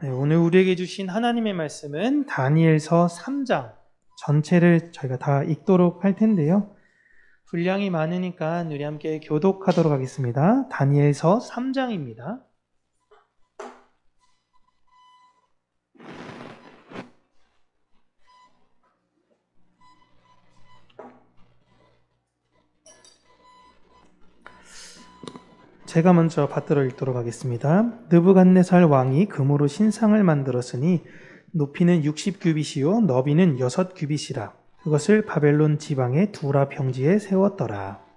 네, 오늘 우리에게 주신 하나님의 말씀은 다니엘서 3장 전체를 저희가 다 읽도록 할 텐데요. 분량이 많으니까 우리 함께 교독하도록 하겠습니다. 다니엘서 3장입니다. 제가 먼저 받들어 읽도록 하겠습니다. 느부갓네살 왕이 금으로 신상을 만들었으니 높이는 60규빗이요 너비는 6규빗이라. 그것을 바벨론 지방의 두라 평지에 세웠더라.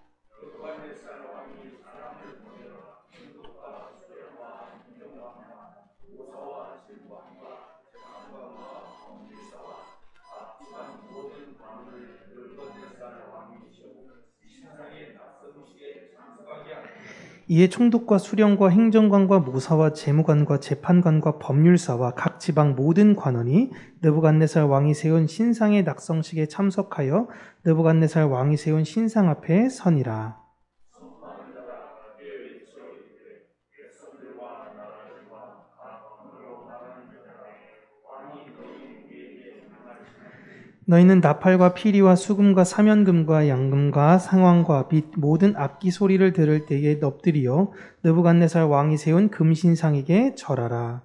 이에 총독과 수령과 행정관과 모사와 재무관과 재판관과 법률사와 각 지방 모든 관원이 느부갓네살 왕이 세운 신상의 낙성식에 참석하여 느부갓네살 왕이 세운 신상 앞에 서니라. 너희는 나팔과 피리와 수금과 사면금과 양금과 상왕과 빛 모든 악기 소리를 들을 때에 엎드리어 느부갓네살 왕이 세운 금신상에게 절하라.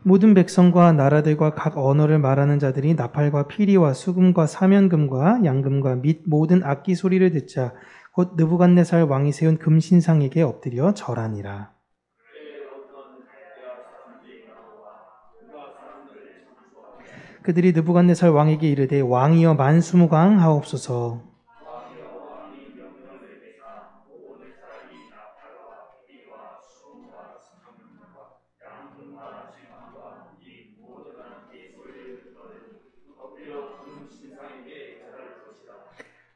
모든 백성과 나라들과 각 언어를 말하는 자들이 나팔과 피리와 수금과 사면금과 양금과 및 모든 악기 소리를 듣자 곧 느부갓네살 왕이 세운 금신상에게 엎드려 절하니라. 그들이 느부갓네살 왕에게 이르되 왕이여 만수무강하옵소서.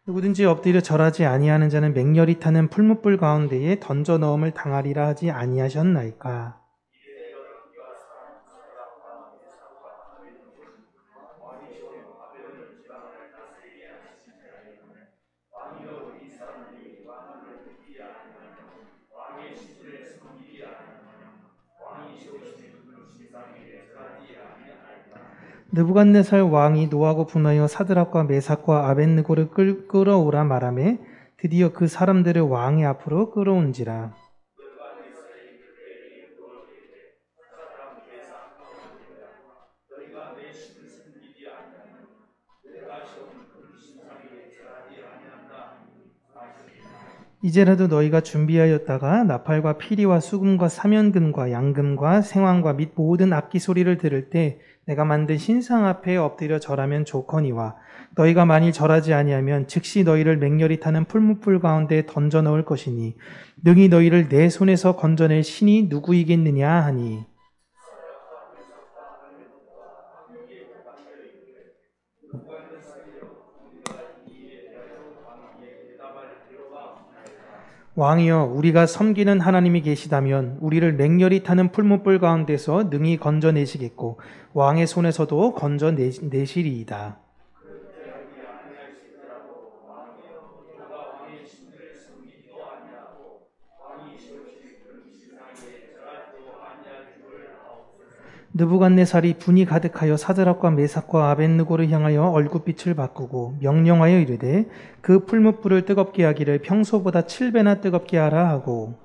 누구든지 엎드려 절하지 아니하는 자는 맹렬히 타는 풀무불 가운데에 던져 넣음을 당하리라 하지 아니하셨나이까. 느부갓네살 왕이 노하고 분하여 사드락과 메삭과 아벳느고를 끌어오라 말하매 드디어 그 사람들을 왕의 앞으로 끌어온지라. 이제라도 너희가 준비하였다가 나팔과 피리와 수금과 사면금과 양금과 생황과 및 모든 악기 소리를 들을 때 내가 만든 신상 앞에 엎드려 절하면 좋거니와 너희가 만일 절하지 아니하면 즉시 너희를 맹렬히 타는 풀무불 가운데 던져 넣을 것이니 능히 너희를 내 손에서 건져낼 신이 누구이겠느냐 하니. 왕이여 우리가 섬기는 하나님이 계시다면 우리를 맹렬히 타는 풀무불 가운데서 능히 건져내시겠고 왕의 손에서도 건져내시리이다. 느부갓네살이 분이 가득하여 사드락과 메삭과 아벳느고를 향하여 얼굴빛을 바꾸고 명령하여 이르되 그 풀무불을 뜨겁게 하기를 평소보다 7배나 뜨겁게 하라 하고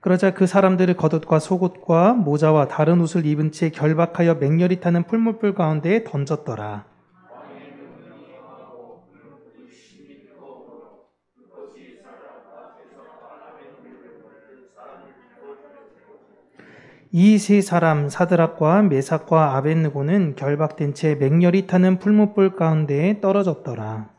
그러자 그 사람들을 겉옷과 속옷과 모자와 다른 옷을 입은 채 결박하여 맹렬히 타는 풀무불 가운데에 던졌더라. 이 세 사람 사드락과 메삭과 아벳느고는 결박된 채 맹렬히 타는 풀무불 가운데에 떨어졌더라.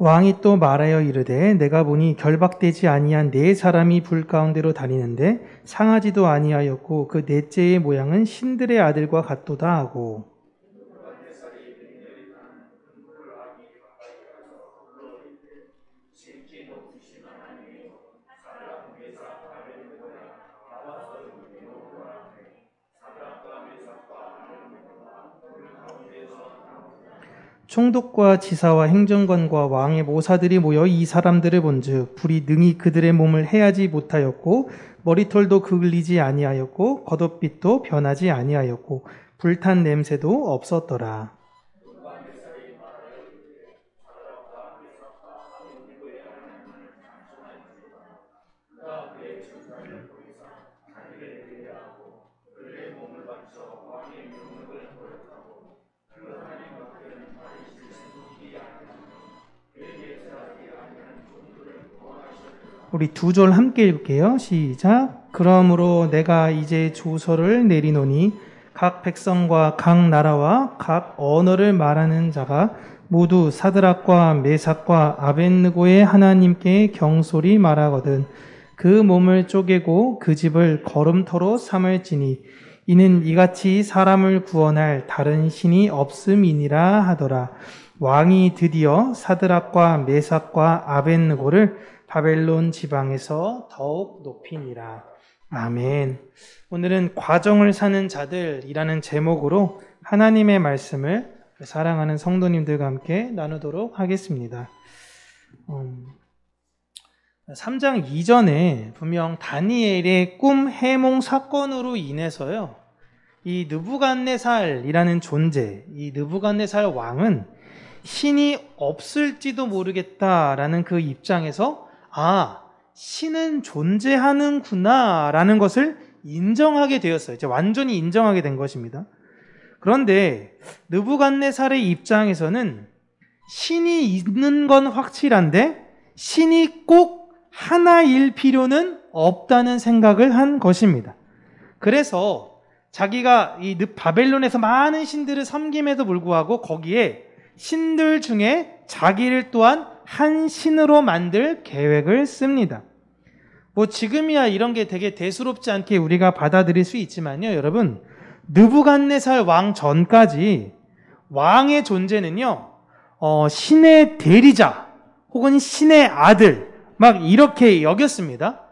왕이 또 말하여 이르되 내가 보니 결박되지 아니한 네 사람이 불 가운데로 다니는데 상하지도 아니하였고 그 넷째의 모양은 신들의 아들과 같도다 하고. 총독과 지사와 행정관과 왕의 모사들이 모여 이 사람들을 본즉 불이 능히 그들의 몸을 해하지 못하였고 머리털도 그을리지 아니하였고 겉옷빛도 변하지 아니하였고 불탄 냄새도 없었더라. 우리 두 절 함께 읽을게요. 시작. 그러므로 내가 이제 조서를 내리노니 각 백성과 각 나라와 각 언어를 말하는 자가 모두 사드락과 메삭과 아벳느고의 하나님께 경솔히 말하거든 그 몸을 쪼개고 그 집을 거름터로 삼을지니 이는 이같이 사람을 구원할 다른 신이 없음이니라 하더라. 왕이 드디어 사드락과 메삭과 아벳느고를 바벨론 지방에서 더욱 높이니라. 아멘. 오늘은 과정을 사는 자들이라는 제목으로 하나님의 말씀을 사랑하는 성도님들과 함께 나누도록 하겠습니다. 3장 이전에 분명 다니엘의 꿈 해몽 사건으로 인해서요, 이 느부갓네살이라는 존재, 이 느부갓네살 왕은 신이 없을지도 모르겠다라는 그 입장에서 신은 존재하는구나 라는 것을 인정하게 되었어요. 이제 완전히 인정하게 된 것입니다. 그런데 느부갓네살의 입장에서는 신이 있는 건 확실한데 신이 꼭 하나일 필요는 없다는 생각을 한 것입니다. 그래서 자기가 이 바벨론에서 많은 신들을 섬김에도 불구하고 거기에 신들 중에 자기를 또한 한 신으로 만들 계획을 씁니다. 지금이야 이런 게 되게 대수롭지 않게 우리가 받아들일 수 있지만요, 여러분, 느부갓네살 왕 전까지 왕의 존재는요, 신의 대리자 혹은 신의 아들 막 이렇게 여겼습니다.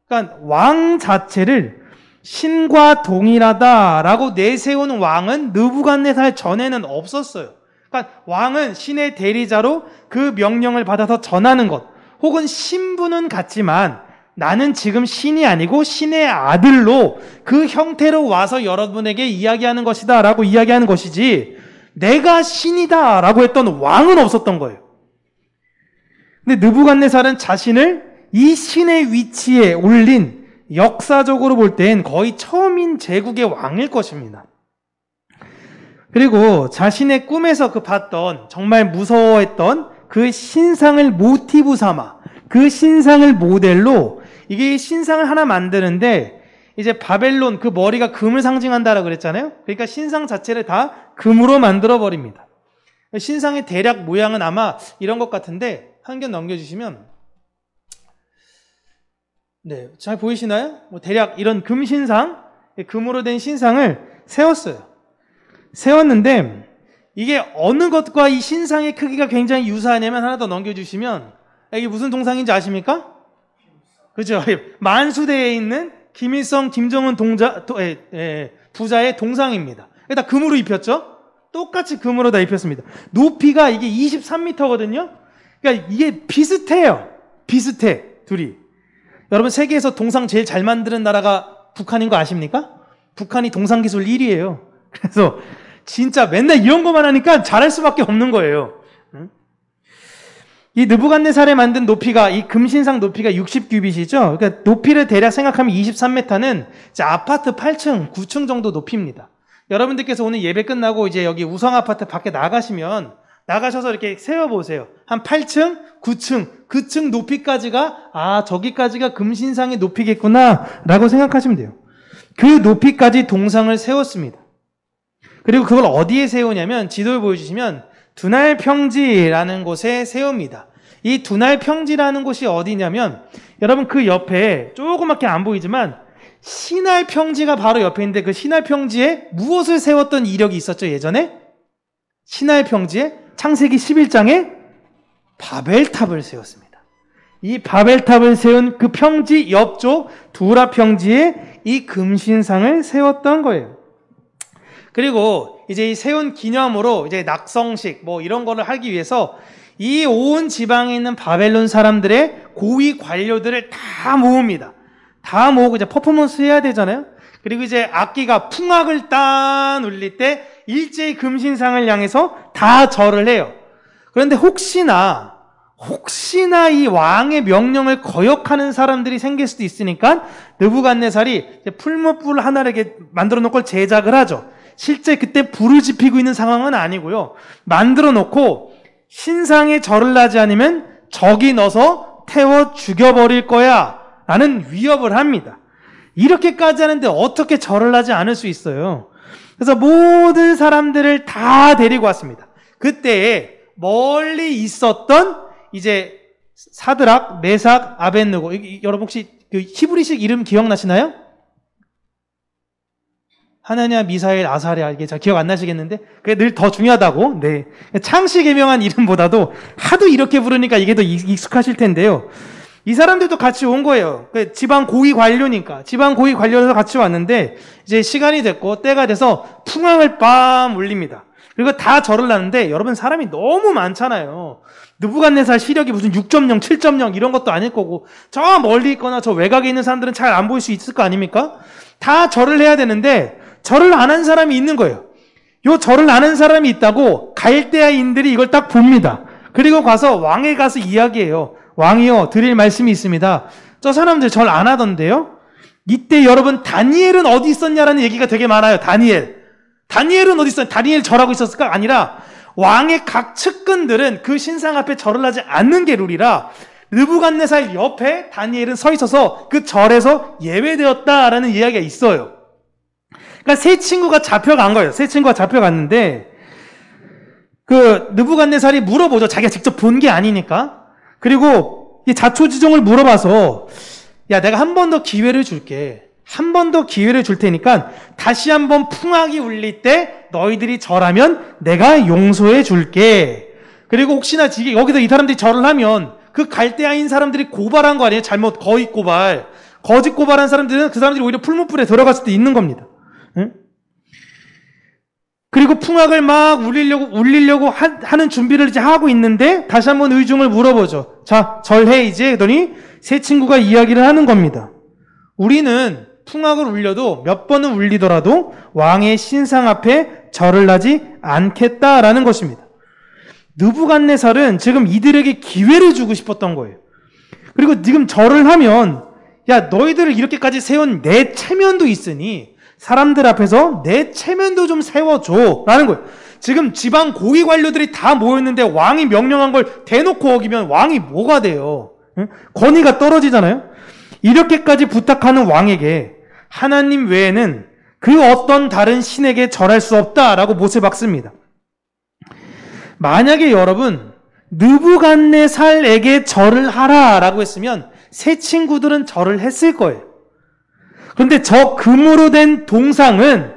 그러니까 왕 자체를 신과 동일하다라고 내세운 왕은 느부갓네살 전에는 없었어요. 그러니까 왕은 신의 대리자로 그 명령을 받아서 전하는 것, 혹은 신분은 같지만 나는 지금 신이 아니고 신의 아들로 그 형태로 와서 여러분에게 이야기하는 것이다 라고 이야기하는 것이지 내가 신이다 라고 했던 왕은 없었던 거예요. 근데 느부갓네살은 자신을 이 신의 위치에 올린, 역사적으로 볼 땐 거의 처음인 제국의 왕일 것입니다. 그리고 자신의 꿈에서 봤던, 정말 무서워했던 그 신상을 모티브 삼아, 그 신상을 모델로, 이게 신상을 하나 만드는데 이제 바벨론, 그 머리가 금을 상징한다라고 그랬잖아요. 그러니까 신상 자체를 다 금으로 만들어 버립니다. 신상의 대략 모양은 아마 이런 것 같은데, 한 겹 넘겨주시면, 네, 잘 보이시나요? 대략 이런 금신상, 금으로 된 신상을 세웠는데 이게 어느 것과 이 신상의 크기가 굉장히 유사하냐면, 하나 더 넘겨주시면, 이게 무슨 동상인지 아십니까? 그죠? 만수대에 있는 김일성, 김정은 부자의 동상입니다. 다 금으로 입혔죠? 똑같이 금으로 다 입혔습니다. 높이가 이게 23m거든요? 그러니까 이게 비슷해요. 비슷해, 둘이. 여러분, 세계에서 동상 제일 잘 만드는 나라가 북한인 거 아십니까? 북한이 동상 기술 1위예요. 그래서 진짜 맨날 이런 것만 하니까 잘할 수밖에 없는 거예요. 이 느부갓네살에 만든 높이가, 이 금신상 높이가 60규빗이죠. 그러니까 높이를 대략 생각하면 23m는 아파트 8층, 9층 정도 높이입니다. 여러분들께서 오늘 예배 끝나고 이제 여기 우성 아파트 밖에 나가셔서 이렇게 세워보세요. 한 8층, 9층, 그 층 높이까지가, 저기까지가 금신상의 높이겠구나 라고 생각하시면 돼요. 그 높이까지 동상을 세웠습니다. 그리고 그걸 어디에 세우냐면, 지도를 보여주시면 두날 평지라는 곳에 세웁니다. 이 두날 평지라는 곳이 어디냐면 여러분 그 옆에 조그맣게 안 보이지만 신할 평지가 바로 옆에 있는데 그 신할 평지에 무엇을 세웠던 이력이 있었죠 예전에? 신할 평지에 창세기 11장에 바벨탑을 세웠습니다. 이 바벨탑을 세운 그 평지 옆쪽 두라 평지에 이 금신상을 세웠던 거예요. 그리고 이제 이 세운 기념으로 이제 낙성식 뭐 이런 거를 하기 위해서 이 온 지방에 있는 바벨론 사람들의 고위 관료들을 다 모읍니다. 다 모으고 이제 퍼포먼스 해야 되잖아요. 그리고 이제 악기가 풍악을 딱 울릴 때 일제히 금신상을 향해서 다 절을 해요. 그런데 혹시나 이 왕의 명령을 거역하는 사람들이 생길 수도 있으니까 느부갓네살이 풀무불 하나를 이렇게 만들어 놓고 제작을 하죠. 실제 그때 불을 지피고 있는 상황은 아니고요. 만들어 놓고 신상에 절을 하지 않으면 적이 넣어서 태워 죽여버릴 거야 라는 위협을 합니다. 이렇게까지 하는데 어떻게 절을 하지 않을 수 있어요? 그래서 모든 사람들을 다 데리고 왔습니다. 그때에 멀리 있었던 이제 사드락, 메삭, 아벳느고, 여러분 혹시 그 히브리식 이름 기억나시나요? 하나냐, 미사엘, 아사랴, 이게 잘 기억 안 나시겠는데 그게 늘 더 중요하다고. 네, 창씨 개명한 이름보다도 하도 이렇게 부르니까 이게 더 익숙하실 텐데요. 이 사람들도 같이 온 거예요. 지방 고위 관료니까 지방 고위 관료에서 같이 왔는데 이제 시간이 됐고 때가 돼서 풍악을 빰 울립니다. 그리고 다 절을 하는데 여러분 사람이 너무 많잖아요. 느부갓네살 시력이 무슨 6.0, 7.0 이런 것도 아닐 거고 저 멀리 있거나 저 외곽에 있는 사람들은 잘 안 보일 수 있을 거 아닙니까? 다 절을 해야 되는데 절을 안 한 사람이 있는 거예요. 요 절을 안 한 사람이 있다고 갈대아인들이 이걸 딱 봅니다. 그리고 가서 왕에 가서 이야기해요. 왕이요, 드릴 말씀이 있습니다. 저 사람들 절 안 하던데요? 이때 여러분 다니엘은 어디 있었냐라는 얘기가 되게 많아요. 다니엘은 어디 있었냐? 다니엘 절하고 있었을까? 아니라 왕의 각 측근들은 그 신상 앞에 절을 하지 않는 게 룰이라 느부갓네살 옆에 다니엘은 서 있어서 그 절에서 예외되었다라는 이야기가 있어요. 그러니까 세 친구가 잡혀간 거예요. 세 친구가 잡혀갔는데 그 느부갓네살이 물어보죠. 자기가 직접 본 게 아니니까. 그리고 이 자초지종을 물어봐서 야, 내가 한 번 더 기회를 줄게. 한 번 더 기회를 줄 테니까 다시 한번 풍악이 울릴 때 너희들이 절하면 내가 용서해 줄게. 그리고 혹시나 여기서 이 사람들이 절을 하면 그 갈대아인 사람들이 고발한 거 아니에요? 잘못 거짓 고발. 거짓 고발한 사람들은 그 사람들이 오히려 풀무불에 들어갈 수도 있는 겁니다. 응? 그리고 풍악을 막 울리려고 하는 준비를 이제 하고 있는데 다시 한번 의중을 물어보죠. 자, 절해 이제. 그러더니 세 친구가 이야기를 하는 겁니다. 우리는 풍악을 울려도 몇 번은 울리더라도 왕의 신상 앞에 절을 하지 않겠다라는 것입니다. 느부갓네살은 지금 이들에게 기회를 주고 싶었던 거예요. 그리고 지금 절을 하면 야, 너희들을 이렇게까지 세운 내 체면도 있으니 사람들 앞에서 내 체면도 좀 세워줘 라는 거예요. 지금 지방 고위 관료들이 다 모였는데 왕이 명령한 걸 대놓고 어기면 왕이 뭐가 돼요? 응? 권위가 떨어지잖아요. 이렇게까지 부탁하는 왕에게 하나님 외에는 그 어떤 다른 신에게 절할 수 없다라고 못을 박습니다. 만약에 여러분 느부갓네살에게 절을 하라라고 했으면 세 친구들은 절을 했을 거예요. 그런데 저 금으로 된 동상은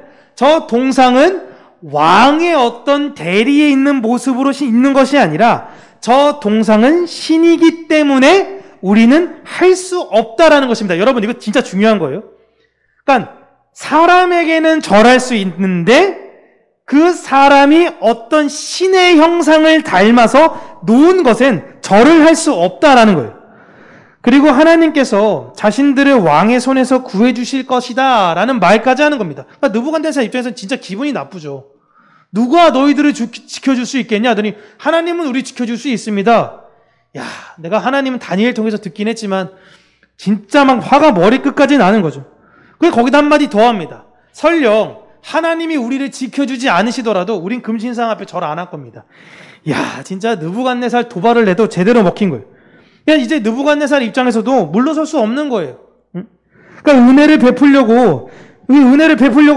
왕의 어떤 대리에 있는 모습으로 있는 것이 아니라 저 동상은 신이기 때문에 우리는 할 수 없다라는 것입니다. 여러분 이거 진짜 중요한 거예요. 그러니까 사람에게는 절할 수 있는데 그 사람이 어떤 신의 형상을 닮아서 놓은 것엔 절을 할 수 없다라는 거예요. 그리고 하나님께서 자신들을 왕의 손에서 구해주실 것이다 라는 말까지 하는 겁니다. 그러니까 느부갓네살 입장에서는 진짜 기분이 나쁘죠. 누가 너희들을 지켜줄 수 있겠냐 하더니 하나님은 우리 지켜줄 수 있습니다. 야, 내가 하나님은 다니엘 통해서 듣긴 했지만 진짜 막 화가 머리끝까지 나는 거죠. 그래서 거기다 한마디 더 합니다. 설령 하나님이 우리를 지켜주지 않으시더라도 우린 금신상 앞에 절 안 할 겁니다. 야, 진짜 느부갓네살 도발을 해도 제대로 먹힌 거예요. 그러니까 이제 느부갓네살 입장에서도 물러설 수 없는 거예요. 그러니까 은혜를 베풀려고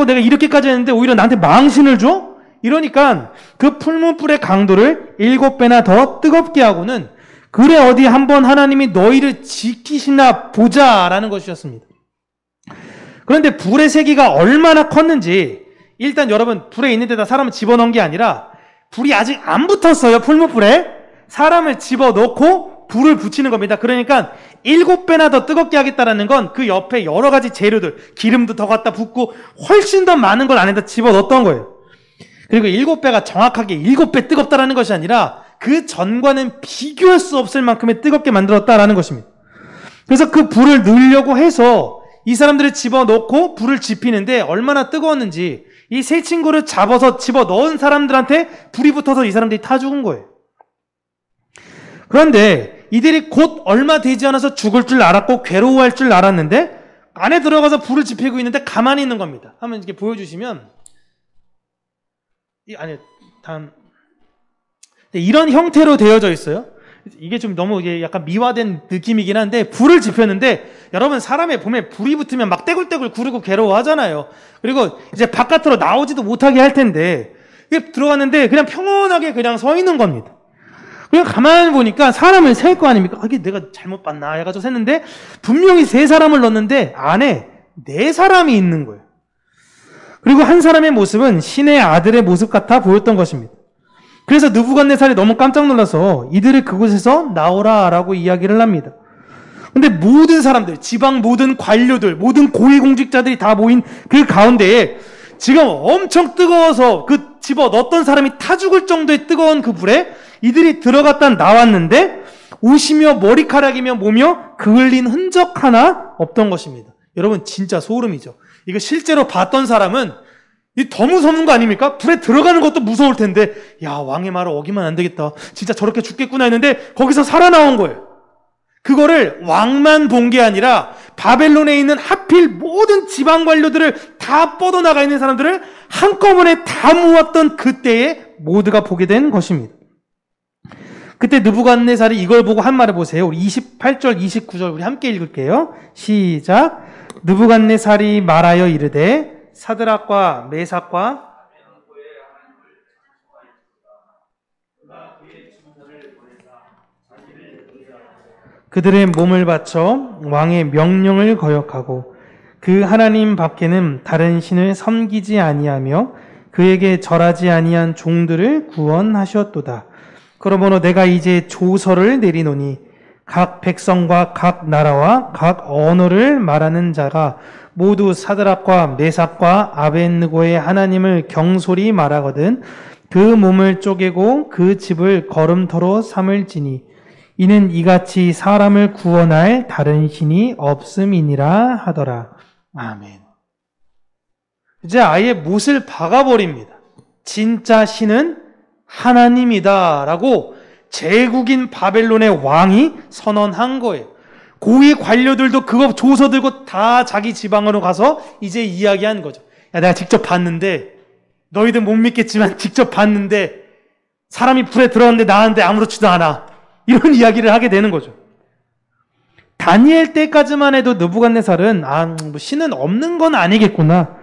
내가 이렇게까지 했는데 오히려 나한테 망신을 줘? 이러니까 그 풀무불의 강도를 7배나 더 뜨겁게 하고는 그래 어디 한번 하나님이 너희를 지키시나 보자라는 것이었습니다. 그런데 불의 세기가 얼마나 컸는지 일단 여러분 불에 있는 데다 사람을 집어넣은 게 아니라 불이 아직 안 붙었어요. 풀무불에 사람을 집어넣고 불을 붙이는 겁니다. 그러니까 7배나 더 뜨겁게 하겠다라는 건 그 옆에 여러 가지 재료들 기름도 더 갖다 붓고 훨씬 더 많은 걸 안에다 집어넣었던 거예요. 그리고 7배가 정확하게 7배 뜨겁다라는 것이 아니라 그 전과는 비교할 수 없을 만큼의 뜨겁게 만들었다라는 것입니다. 그래서 그 불을 넣으려고 해서 이 사람들을 집어넣고 불을 지피는데 얼마나 뜨거웠는지 이 세 친구를 잡아서 집어넣은 사람들한테 불이 붙어서 이 사람들이 타 죽은 거예요. 그런데 이들이 곧 얼마 되지 않아서 죽을 줄 알았고 괴로워할 줄 알았는데 안에 들어가서 불을 지피고 있는데 가만히 있는 겁니다. 한번 이렇게 보여주시면 다음 이런 형태로 되어져 있어요. 이게 좀 너무 이게 약간 미화된 느낌이긴 한데 불을 지폈는데 여러분 사람의 봄에 불이 붙으면 막 떼굴떼굴 구르고 괴로워하잖아요. 그리고 이제 바깥으로 나오지도 못하게 할 텐데 이게 들어갔는데 그냥 평온하게 그냥 서 있는 겁니다. 그냥 가만히 보니까 사람을 셀 거 아닙니까? 이게 내가 잘못 봤나 해가지고 셌는데 분명히 3사람을 넣었는데 안에 4사람이 있는 거예요. 그리고 한 사람의 모습은 신의 아들의 모습 같아 보였던 것입니다. 그래서 느부갓네살이 너무 깜짝 놀라서 이들을 그곳에서 나오라라고 이야기를 합니다. 근데 모든 사람들, 지방 모든 관료들, 모든 고위공직자들이 다 모인 그 가운데에 지금 엄청 뜨거워서 그 집어넣었던 사람이 타 죽을 정도의 뜨거운 그 불에 이들이 들어갔다 나왔는데 옷이며 머리카락이며 뭐며 그을린 흔적 하나 없던 것입니다. 여러분 진짜 소름이죠. 이거 실제로 봤던 사람은 이 더 무서운 거 아닙니까? 불에 들어가는 것도 무서울 텐데 야 왕의 말을 어기면 안 되겠다. 진짜 저렇게 죽겠구나 했는데 거기서 살아나온 거예요. 그거를 왕만 본 게 아니라 바벨론에 있는 하필 모든 지방 관료들을 다 뻗어나가 있는 사람들을 한꺼번에 다 모았던 그때에 모두가 보게 된 것입니다. 그때 느부갓네살이 이걸 보고 한 말을 보세요. 우리 28절, 29절 우리 함께 읽을게요. 시작. 느부갓네살이 말하여 이르되 사드락과 메삭과 그들의 몸을 바쳐 왕의 명령을 거역하고 그 하나님 밖에는 다른 신을 섬기지 아니하며 그에게 절하지 아니한 종들을 구원하셨도다. 그러므로 내가 이제 조서를 내리노니 각 백성과 각 나라와 각 언어를 말하는 자가 모두 사드락과 메삭과 아벳느고의 하나님을 경솔히 말하거든 그 몸을 쪼개고 그 집을 거름터로 삼을지니 이는 이같이 사람을 구원할 다른 신이 없음이니라 하더라. 아멘. 이제 아예 못을 박아버립니다. 진짜 신은 하나님이다 라고 제국인 바벨론의 왕이 선언한 거예요. 고위 관료들도 그거 조서 들고 다 자기 지방으로 가서 이제 이야기한 거죠. 야, 내가 직접 봤는데 너희들 못 믿겠지만 직접 봤는데 사람이 불에 들어갔는데 나한테 아무렇지도 않아. 이런 이야기를 하게 되는 거죠. 다니엘 때까지만 해도 느부갓네살은 뭐 신은 없는 건 아니겠구나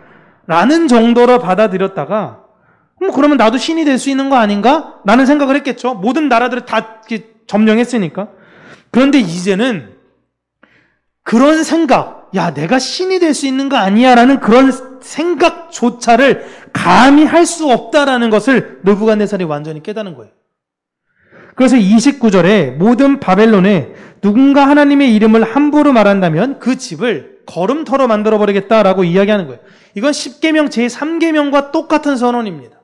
라는 정도로 받아들였다가 그러면 나도 신이 될 수 있는 거 아닌가? 라는 생각을 했겠죠. 모든 나라들을 다 점령했으니까. 그런데 이제는 그런 생각, 야 내가 신이 될 수 있는 거 아니야 라는 그런 생각조차를 감히 할 수 없다라는 것을 느부갓네살이 완전히 깨닫는 거예요. 그래서 29절에 모든 바벨론에 누군가 하나님의 이름을 함부로 말한다면 그 집을 거름터로 만들어버리겠다라고 이야기하는 거예요. 이건 10계명 제3계명과 똑같은 선언입니다.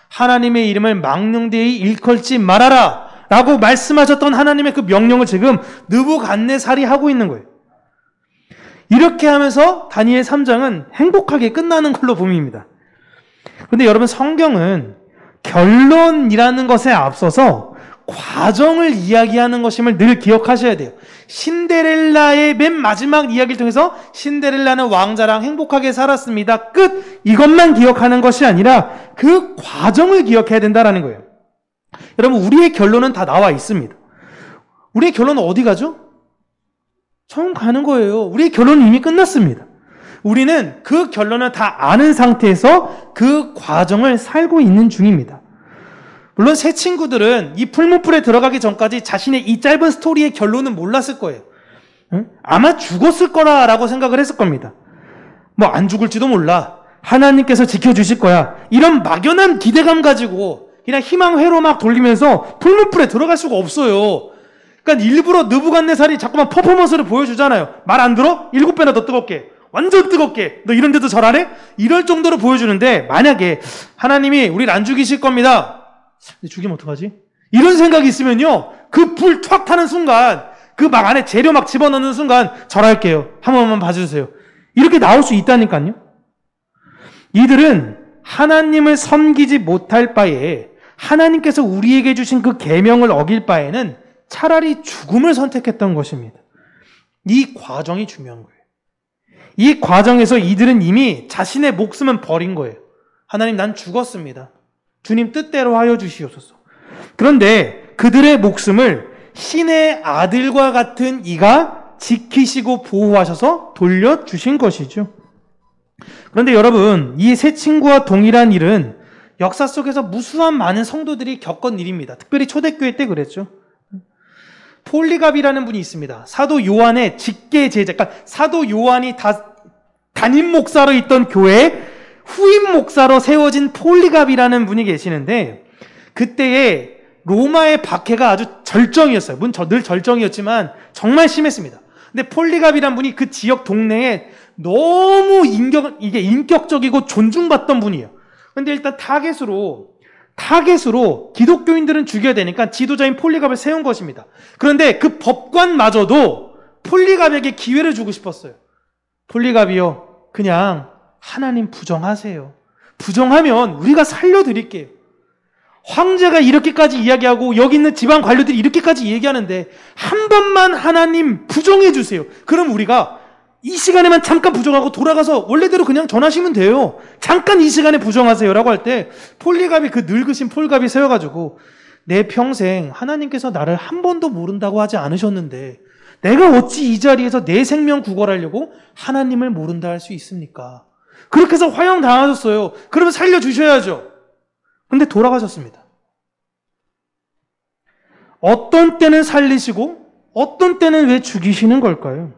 하나님의 이름을 망령되이 일컬지 말아라 라고 말씀하셨던 하나님의 그 명령을 지금 느부갓네살이 하고 있는 거예요. 이렇게 하면서 다니엘 3장은 행복하게 끝나는 걸로 보입니다. 그런데 여러분 성경은 결론이라는 것에 앞서서 과정을 이야기하는 것임을 늘 기억하셔야 돼요. 신데렐라의 맨 마지막 이야기를 통해서 신데렐라는 왕자랑 행복하게 살았습니다. 끝! 이것만 기억하는 것이 아니라 그 과정을 기억해야 된다는 거예요. 여러분 우리의 결론은 다 나와 있습니다. 우리의 결론은 어디 가죠? 처음 가는 거예요. 우리의 결론은 이미 끝났습니다. 우리는 그 결론을 다 아는 상태에서 그 과정을 살고 있는 중입니다. 물론 새 친구들은 이 풀무불에 들어가기 전까지 자신의 이 짧은 스토리의 결론은 몰랐을 거예요. 아마 죽었을 거라고 생각을 했을 겁니다. 뭐 안 죽을지도 몰라. 하나님께서 지켜주실 거야. 이런 막연한 기대감 가지고 그냥 희망회로 막 돌리면서 풀무불에 들어갈 수가 없어요. 그러니까 일부러 느부갓네살이 자꾸만 퍼포먼스를 보여주잖아요. 말 안 들어? 7배나 더 뜨겁게. 완전 뜨겁게. 너 이런데도 절 안 해? 이럴 정도로 보여주는데 만약에 하나님이 우리를 안 죽이실 겁니다. 죽이면 어떡하지? 이런 생각이 있으면요. 그 불 탁 타는 순간 그 막 안에 재료 막 집어넣는 순간 절할게요. 한 번만 봐주세요. 이렇게 나올 수 있다니까요. 이들은 하나님을 섬기지 못할 바에 하나님께서 우리에게 주신 그 계명을 어길 바에는 차라리 죽음을 선택했던 것입니다. 이 과정이 중요한 거예요. 이 과정에서 이들은 이미 자신의 목숨은 버린 거예요. 하나님, 난 죽었습니다. 주님 뜻대로 하여 주시옵소서. 그런데 그들의 목숨을 신의 아들과 같은 이가 지키시고 보호하셔서 돌려주신 것이죠. 그런데 여러분, 이 새 친구와 동일한 일은 역사 속에서 무수한 많은 성도들이 겪은 일입니다. 특별히 초대교회 때 그랬죠. 폴리갑이라는 분이 있습니다. 사도 요한의 직계 제자, 그러니까 사도 요한이 담임 목사로 있던 교회에 후임 목사로 세워진 폴리갑이라는 분이 계시는데 그때에 로마의 박해가 아주 절정이었어요. 물론 늘 절정이었지만 정말 심했습니다. 근데 폴리갑이라는 분이 그 지역 동네에 너무 인격적이고 존중받던 분이에요. 근데 일단 타겟으로 기독교인들은 죽여야 되니까 지도자인 폴리갑을 세운 것입니다. 그런데 그 법관마저도 폴리갑에게 기회를 주고 싶었어요. 폴리갑이요, 그냥 하나님 부정하세요. 부정하면 우리가 살려드릴게요. 황제가 이렇게까지 이야기하고 여기 있는 지방 관료들이 이렇게까지 얘기하는데 한 번만 하나님 부정해 주세요. 그럼 우리가 이 시간에만 잠깐 부정하고 돌아가서 원래대로 그냥 전하시면 돼요. 잠깐 이 시간에 부정하세요라고 할 때 폴리갑이, 그 늙으신 폴갑이 세워가지고 내 평생 하나님께서 나를 한 번도 모른다고 하지 않으셨는데 내가 어찌 이 자리에서 내 생명 구걸하려고 하나님을 모른다 할 수 있습니까? 그렇게 해서 화형당하셨어요. 그러면 살려주셔야죠. 근데 돌아가셨습니다. 어떤 때는 살리시고 어떤 때는 왜 죽이시는 걸까요?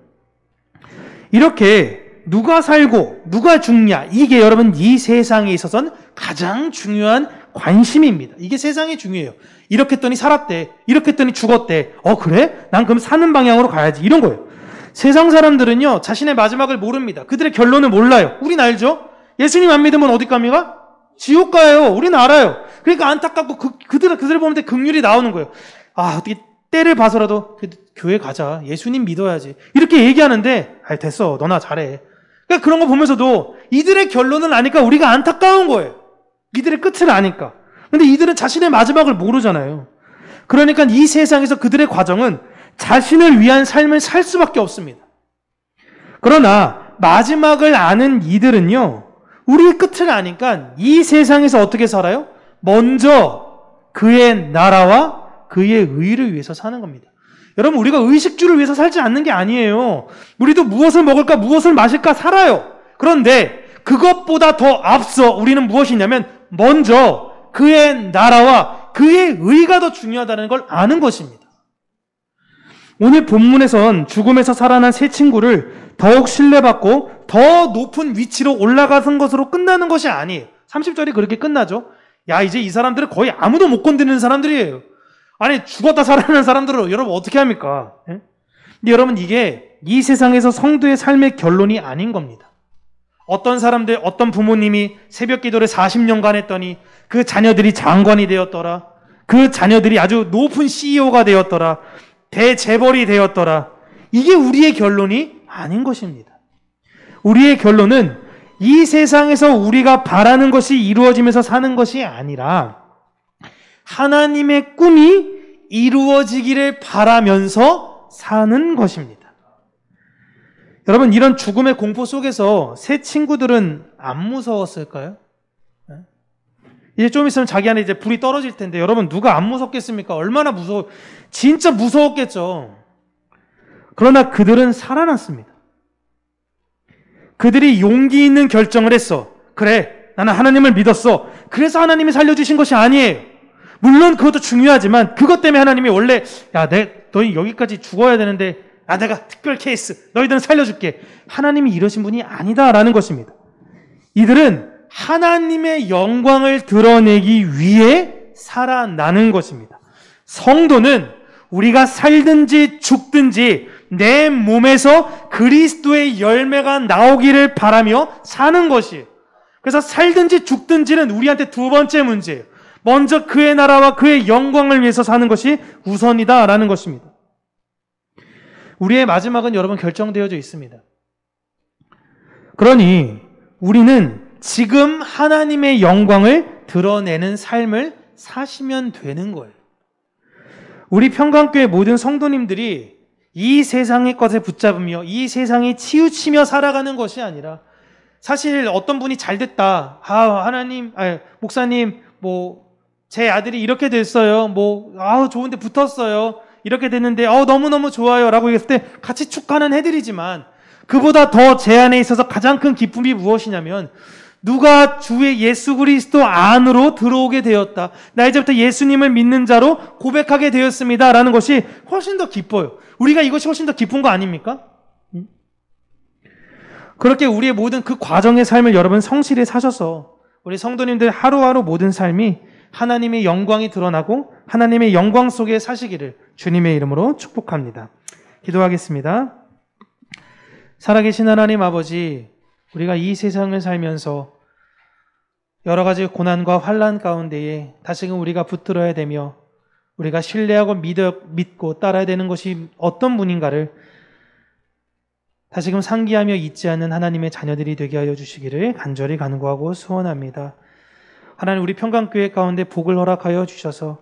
이렇게 누가 살고 누가 죽냐, 이게 여러분 이 세상에 있어서는 가장 중요한 관심입니다. 이게 세상에 중요해요. 이렇게 했더니 살았대, 이렇게 했더니 죽었대. 그래? 난 그럼 사는 방향으로 가야지, 이런 거예요. 세상 사람들은요 자신의 마지막을 모릅니다. 그들의 결론을 몰라요. 우린 알죠? 예수님 안 믿으면 어디 갑니까? 지옥 가요. 우린 알아요. 그러니까 안타깝고 그들 보면 긍휼이 나오는 거예요. 어떻게 때를 봐서라도 교회 가자. 예수님 믿어야지. 이렇게 얘기하는데 됐어. 너나 잘해. 그러니까 그런 거 보면서도 이들의 결론을 아니까 우리가 안타까운 거예요. 이들의 끝을 아니까. 근데 이들은 자신의 마지막을 모르잖아요. 그러니까 이 세상에서 그들의 과정은 자신을 위한 삶을 살 수밖에 없습니다. 그러나 마지막을 아는 이들은요, 우리의 끝을 아니까 이 세상에서 어떻게 살아요? 먼저 그의 나라와 그의 의를 위해서 사는 겁니다. 여러분, 우리가 의식주를 위해서 살지 않는 게 아니에요. 우리도 무엇을 먹을까, 무엇을 마실까 살아요. 그런데 그것보다 더 앞서 우리는 무엇이냐면 먼저 그의 나라와 그의 의가 더 중요하다는 걸 아는 것입니다. 오늘 본문에선 죽음에서 살아난 세 친구를 더욱 신뢰받고 더 높은 위치로 올라가는 것으로 끝나는 것이 아니에요. 30절이 그렇게 끝나죠. 이제 이 사람들은 거의 아무도 못 건드리는 사람들이에요. 아니, 죽었다 살아난 사람들을 여러분 어떻게 합니까? 근데 여러분, 이게 이 세상에서 성도의 삶의 결론이 아닌 겁니다. 어떤 사람들, 어떤 부모님이 새벽 기도를 40년간 했더니 그 자녀들이 장관이 되었더라. 그 자녀들이 아주 높은 CEO가 되었더라. 대재벌이 되었더라. 이게 우리의 결론이 아닌 것입니다. 우리의 결론은 이 세상에서 우리가 바라는 것이 이루어지면서 사는 것이 아니라 하나님의 꿈이 이루어지기를 바라면서 사는 것입니다. 여러분, 이런 죽음의 공포 속에서 새 친구들은 안 무서웠을까요? 이제 좀 있으면 자기 안에 이제 불이 떨어질 텐데 여러분, 누가 안 무섭겠습니까? 얼마나 진짜 무서웠겠죠. 그러나 그들은 살아났습니다. 그들이 용기 있는 결정을 했어. 그래, 나는 하나님을 믿었어. 그래서 하나님이 살려주신 것이 아니에요. 물론 그것도 중요하지만 그것 때문에 하나님이 원래 너희 여기까지 죽어야 되는데 내가 특별 케이스 너희들은 살려줄게. 하나님이 이러신 분이 아니다라는 것입니다. 이들은 하나님의 영광을 드러내기 위해 살아나는 것입니다. 성도는 우리가 살든지 죽든지 내 몸에서 그리스도의 열매가 나오기를 바라며 사는 것이에요. 그래서 살든지 죽든지는 우리한테 두 번째 문제예요. 먼저 그의 나라와 그의 영광을 위해서 사는 것이 우선이다라는 것입니다. 우리의 마지막은 여러분 결정되어져 있습니다. 그러니 우리는 지금 하나님의 영광을 드러내는 삶을 사시면 되는 거예요. 우리 평강교회 모든 성도님들이 이 세상의 것에 붙잡으며 이 세상에 치우치며 살아가는 것이 아니라 사실 어떤 분이 잘 됐다. 목사님, 제 아들이 이렇게 됐어요. 좋은데 붙었어요. 이렇게 됐는데, 너무너무 좋아요. 라고 얘기했을 때 같이 축하는 해드리지만 그보다 더 제 안에 있어서 가장 큰 기쁨이 무엇이냐면 누가 주의 예수 그리스도 안으로 들어오게 되었다. 나 이제부터 예수님을 믿는 자로 고백하게 되었습니다. 라는 것이 훨씬 더 기뻐요. 우리가 이것이 훨씬 더 기쁜 거 아닙니까? 그렇게 우리의 모든 그 과정의 삶을 여러분 성실히 사셔서 우리 성도님들 하루하루 모든 삶이 하나님의 영광이 드러나고 하나님의 영광 속에 사시기를 주님의 이름으로 축복합니다. 기도하겠습니다. 살아계신 하나님 아버지, 우리가 이 세상을 살면서 여러 가지 고난과 환난 가운데에 다시금 우리가 붙들어야 되며 우리가 신뢰하고 믿고 따라야 되는 것이 어떤 분인가를 다시금 상기하며 잊지 않는 하나님의 자녀들이 되게 하여 주시기를 간절히 간구하고 소원합니다. 하나님, 우리 평강교회 가운데 복을 허락하여 주셔서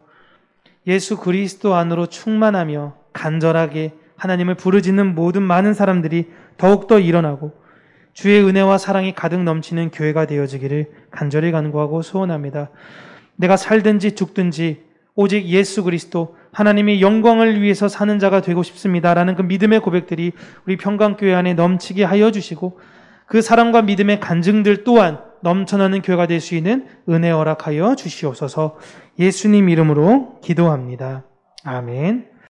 예수 그리스도 안으로 충만하며 간절하게 하나님을 부르짖는 모든 많은 사람들이 더욱더 일어나고 주의 은혜와 사랑이 가득 넘치는 교회가 되어지기를 간절히 간구하고 소원합니다. 내가 살든지 죽든지 오직 예수 그리스도 하나님의 영광을 위해서 사는 자가 되고 싶습니다라는 그 믿음의 고백들이 우리 평강교회 안에 넘치게 하여 주시고 그 사랑과 믿음의 간증들 또한 넘쳐나는 교회가 될 수 있는 은혜 허락하여 주시옵소서. 예수님 이름으로 기도합니다. 아멘.